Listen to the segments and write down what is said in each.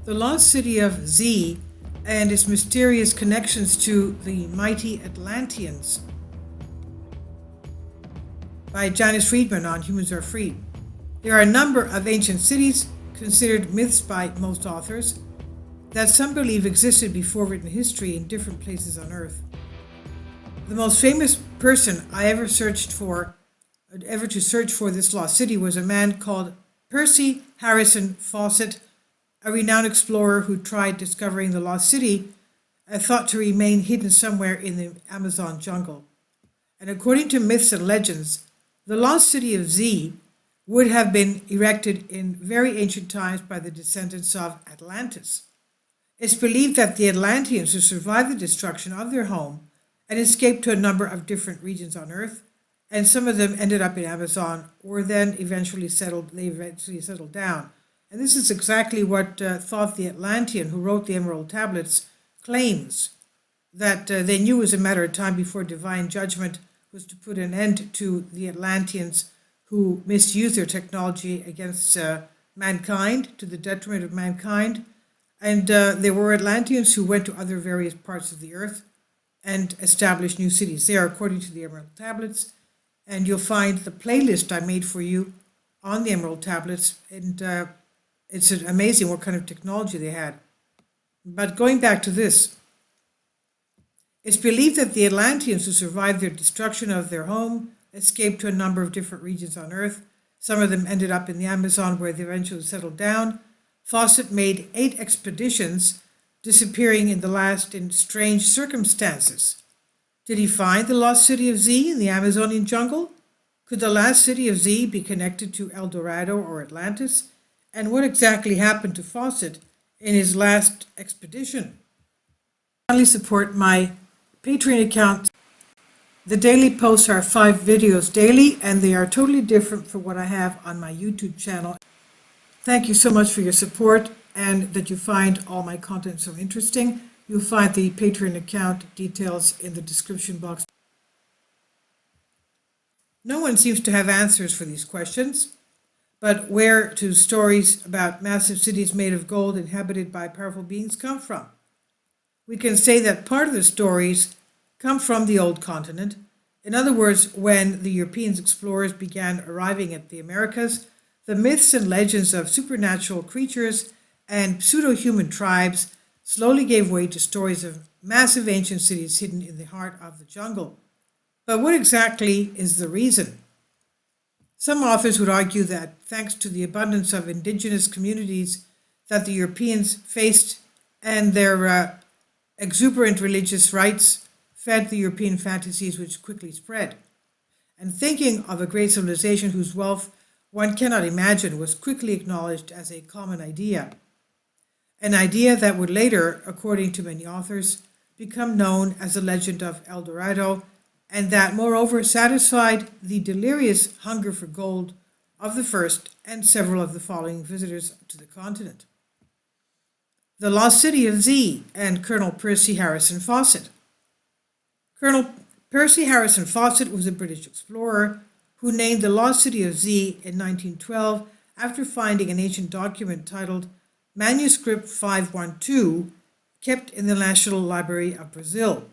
The lost city of Z and its mysterious connections to the mighty Atlanteans by Janice Friedman on Humans Are Free. There are a number of ancient cities, considered myths by most authors, that some believe existed before written history in different places on Earth. The most famous person I ever to search for this lost city was a man called Percy Harrison Fawcett, a renowned explorer who tried discovering the lost city, thought to remain hidden somewhere in the Amazon jungle. And according to myths and legends, the lost city of Z would have been erected in very ancient times by the descendants of Atlantis. It's believed that the Atlanteans who survived the destruction of their home and escaped to a number of different regions on Earth, and some of them ended up in Amazon, or then eventually settled down. And this is exactly what Thoth the Atlantean, who wrote the Emerald Tablets, claims, that they knew it was a matter of time before divine judgment was to put an end to the Atlanteans who misused their technology against mankind, to the detriment of mankind. And there were Atlanteans who went to other various parts of the earth and established new cities there, according to the Emerald Tablets. And you'll find the playlist I made for you on the Emerald Tablets, and it's amazing what kind of technology they had. But going back to this, it's believed that the Atlanteans who survived their destruction of their home escaped to a number of different regions on Earth. Some of them ended up in the Amazon, where they eventually settled down. Fawcett made 8 expeditions, disappearing in the last in strange circumstances. Did he find the lost city of Z in the Amazonian jungle? Could the last city of Z be connected to El Dorado or Atlantis? And what exactly happened to Fawcett in his last expedition? Kindly support my Patreon account. The daily posts are 5 videos daily, and they are totally different from what I have on my YouTube channel. Thank you so much for your support, and that you find all my content so interesting. You'll find the Patreon account details in the description box. No one seems to have answers for these questions, but where do stories about massive cities made of gold inhabited by powerful beings come from? We can say that part of the stories come from the old continent. In other words, when the European explorers began arriving at the Americas, the myths and legends of supernatural creatures and pseudo-human tribes slowly gave way to stories of massive ancient cities hidden in the heart of the jungle. But what exactly is the reason? Some authors would argue that thanks to the abundance of indigenous communities that the Europeans faced and their exuberant religious rites fed the European fantasies which quickly spread. And thinking of a great civilization whose wealth one cannot imagine was quickly acknowledged as a common idea. An idea that would later, according to many authors, become known as the legend of El Dorado, and that moreover satisfied the delirious hunger for gold of the first and several of the following visitors to the continent. The Lost City of Z and Colonel Percy Harrison Fawcett. Colonel Percy Harrison Fawcett was a British explorer who named the Lost City of Z in 1912 after finding an ancient document titled Manuscript 512, kept in the National Library of Brazil.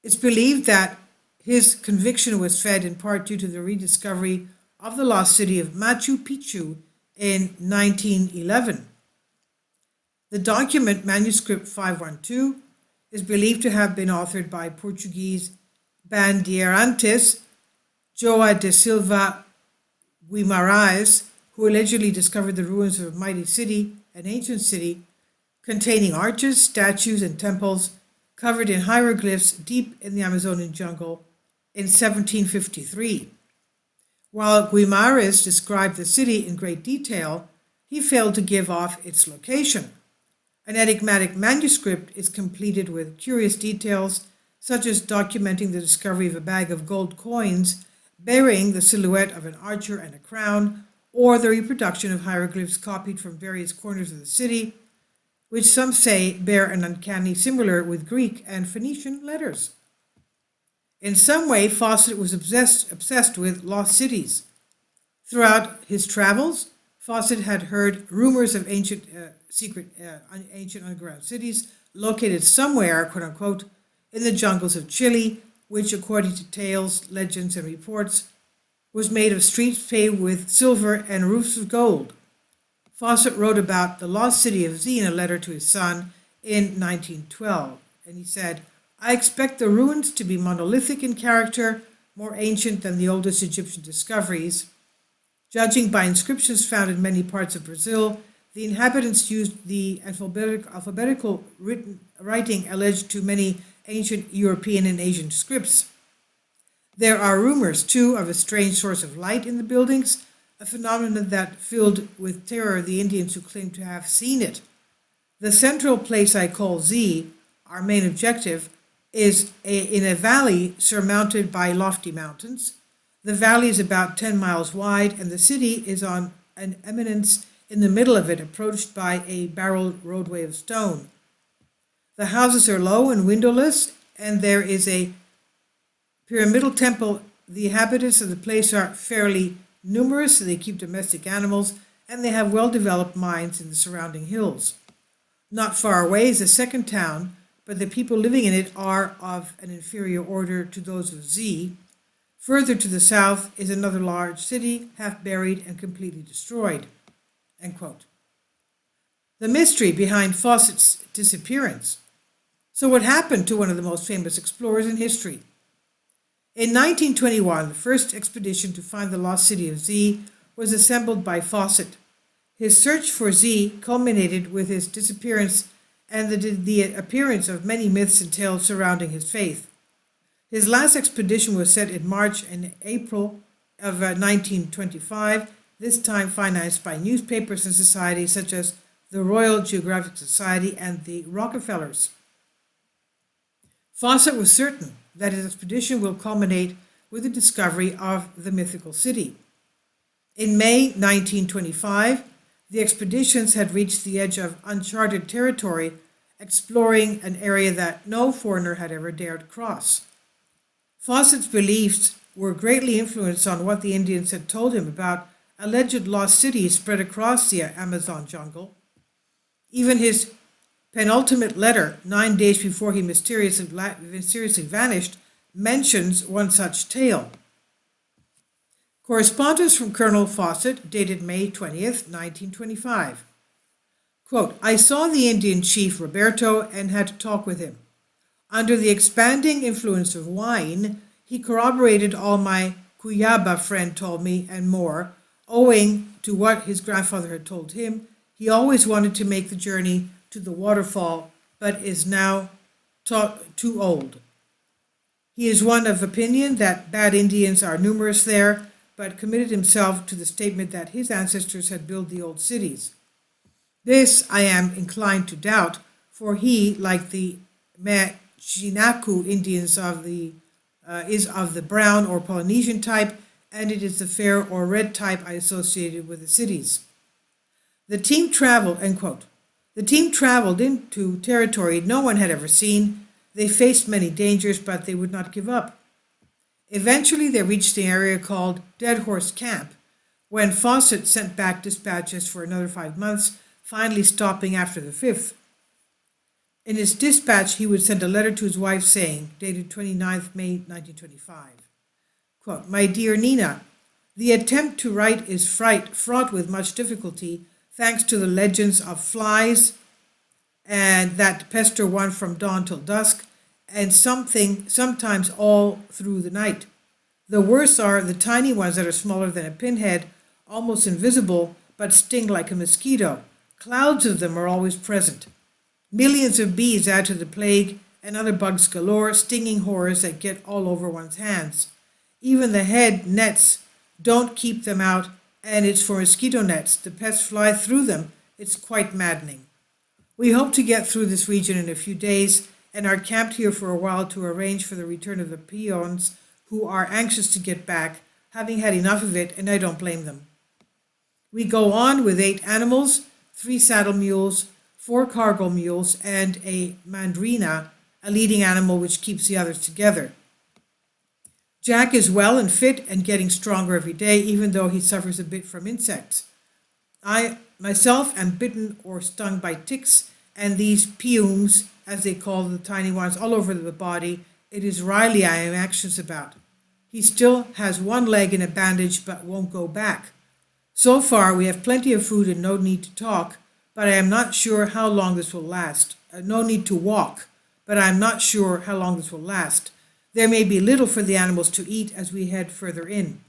It's believed that his conviction was fed in part due to the rediscovery of the lost city of Machu Picchu in 1911. The document, Manuscript 512, is believed to have been authored by Portuguese Bandeirantes João de Silva Guimarães, who allegedly discovered the ruins of a mighty city, an ancient city, containing arches, statues, and temples covered in hieroglyphs deep in the Amazonian jungle in 1753. While Guimarães described the city in great detail, he failed to give off its location. An enigmatic manuscript is completed with curious details, such as documenting the discovery of a bag of gold coins bearing the silhouette of an archer and a crown, or the reproduction of hieroglyphs copied from various corners of the city, which some say bear an uncanny similar with Greek and Phoenician letters. In some way, Fawcett was obsessed with lost cities. Throughout his travels, Fawcett had heard rumors of ancient underground cities located somewhere, quote unquote, in the jungles of Chile, which, according to tales, legends, and reports, was made of streets paved with silver and roofs of gold. Fawcett wrote about the lost city of Z in a letter to his son in 1912, and he said, "I expect the ruins to be monolithic in character, more ancient than the oldest Egyptian discoveries. Judging by inscriptions found in many parts of Brazil, the inhabitants used the alphabetical writing alleged to many ancient European and Asian scripts. There are rumors, too, of a strange source of light in the buildings, a phenomenon that filled with terror the Indians who claimed to have seen it. The central place I call Z, our main objective, is in a valley surmounted by lofty mountains. The valley is about 10 miles wide, and the city is on an eminence in the middle of it, approached by a barreled roadway of stone. The houses are low and windowless, and there is a pyramidal temple. The inhabitants of the place are fairly numerous, so they keep domestic animals, and they have well-developed mines in the surrounding hills. Not far away is a second town, but the people living in it are of an inferior order to those of Z. Further to the south is another large city, half buried and completely destroyed." End quote. The mystery behind Fawcett's disappearance. So what happened to one of the most famous explorers in history? In 1921, the first expedition to find the lost city of Z was assembled by Fawcett. His search for Z culminated with his disappearance and the appearance of many myths and tales surrounding his faith. His last expedition was set in March and April of 1925, this time financed by newspapers and societies such as the Royal Geographic Society and the Rockefellers. Fawcett was certain that his expedition will culminate with the discovery of the mythical city. In May 1925, the expeditions had reached the edge of uncharted territory, exploring an area that no foreigner had ever dared cross. Fawcett's beliefs were greatly influenced on what the Indians had told him about alleged lost cities spread across the Amazon jungle. Even his penultimate letter, 9 days before he mysteriously vanished, mentions one such tale. Correspondence from Colonel Fawcett, dated May 20th, 1925. Quote, "I saw the Indian chief Roberto and had to talk with him. Under the expanding influence of wine, he corroborated all my Cuyaba friend told me and more. Owing to what his grandfather had told him, he always wanted to make the journey to the waterfall, but is now too old. He is one of opinion that bad Indians are numerous there, but committed himself to the statement that his ancestors had built the old cities. This I am inclined to doubt, for he, like the Machinaku Indians is of the brown or Polynesian type, and it is the fair or red type I associated with the cities. The team traveled," end quote. "The team traveled into territory no one had ever seen. They faced many dangers, but they would not give up. Eventually, they reached the area called Dead Horse Camp, when Fawcett sent back dispatches for another 5 months, finally stopping after the 5th. In his dispatch, he would send a letter to his wife saying, dated 29th May 1925, quote, "My dear Nina, the attempt to write is fraught with much difficulty, thanks to the legends of flies and that pester one from dawn till dusk, and sometimes all through the night. The worst are the tiny ones that are smaller than a pinhead, almost invisible, but sting like a mosquito. Clouds of them are always present. Millions of bees add to the plague, and other bugs galore, stinging horrors that get all over one's hands. Even the head nets don't keep them out, and it's for mosquito nets. The pests fly through them. It's quite maddening. We hope to get through this region in a few days, and are camped here for a while to arrange for the return of the peons, who are anxious to get back, having had enough of it, and I don't blame them. We go on with 8 animals, 3 saddle mules, 4 cargo mules, and a mandrina, a leading animal which keeps the others together. Jack is well and fit and getting stronger every day, even though he suffers a bit from insects. I myself am bitten or stung by ticks, and these pumes, as they call the tiny ones, all over the body. It is Riley I am anxious about. He still has one leg in a bandage but won't go back. So far, we have plenty of food and no need to talk, but I am not sure how long this will last. No need to walk, but I am not sure how long this will last. There may be little for the animals to eat as we head further in.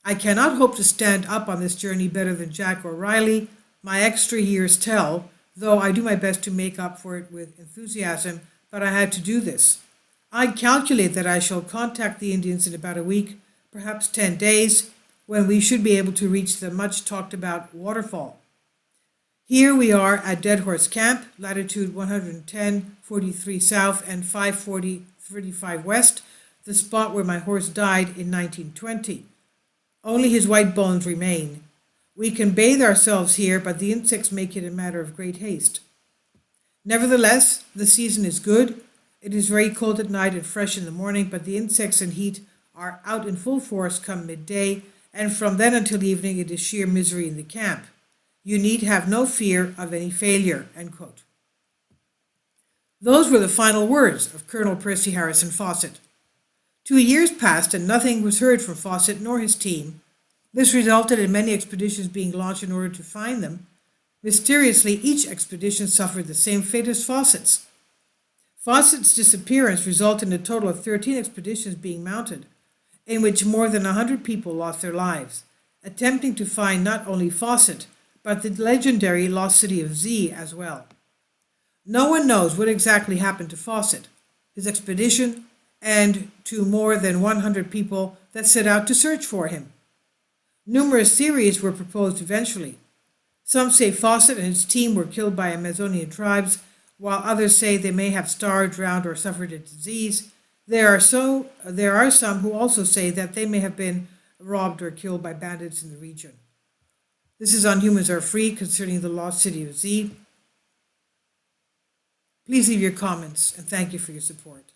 I cannot hope to stand up on this journey better than Jack or Riley. My extra years tell, though I do my best to make up for it with enthusiasm, but I had to do this. I calculate that I shall contact the Indians in about a week, perhaps 10 days, when we should be able to reach the much talked about waterfall. Here we are at Dead Horse Camp, latitude 110.43 south and 540.35 west, the spot where my horse died in 1920. Only his white bones remain. We can bathe ourselves here, but the insects make it a matter of great haste. Nevertheless, the season is good. It is very cold at night and fresh in the morning, but the insects and heat are out in full force come midday, and from then until evening it is sheer misery in the camp. You need have no fear of any failure." End quote. Those were the final words of Colonel Percy Harrison Fawcett. 2 years passed and nothing was heard from Fawcett nor his team. This resulted in many expeditions being launched in order to find them. Mysteriously, each expedition suffered the same fate as Fawcett's. Fawcett's disappearance resulted in a total of 13 expeditions being mounted, in which more than 100 people lost their lives, attempting to find not only Fawcett, but the legendary lost city of Z as well. No one knows what exactly happened to Fawcett, his expedition, and to more than 100 people that set out to search for him. Numerous theories were proposed eventually. Some say Fawcett and his team were killed by Amazonian tribes, while others say they may have starved, drowned, or suffered a disease. There are some who also say that they may have been robbed or killed by bandits in the region. This is on Humans Are Free concerning the lost city of Z. Please leave your comments, and thank you for your support.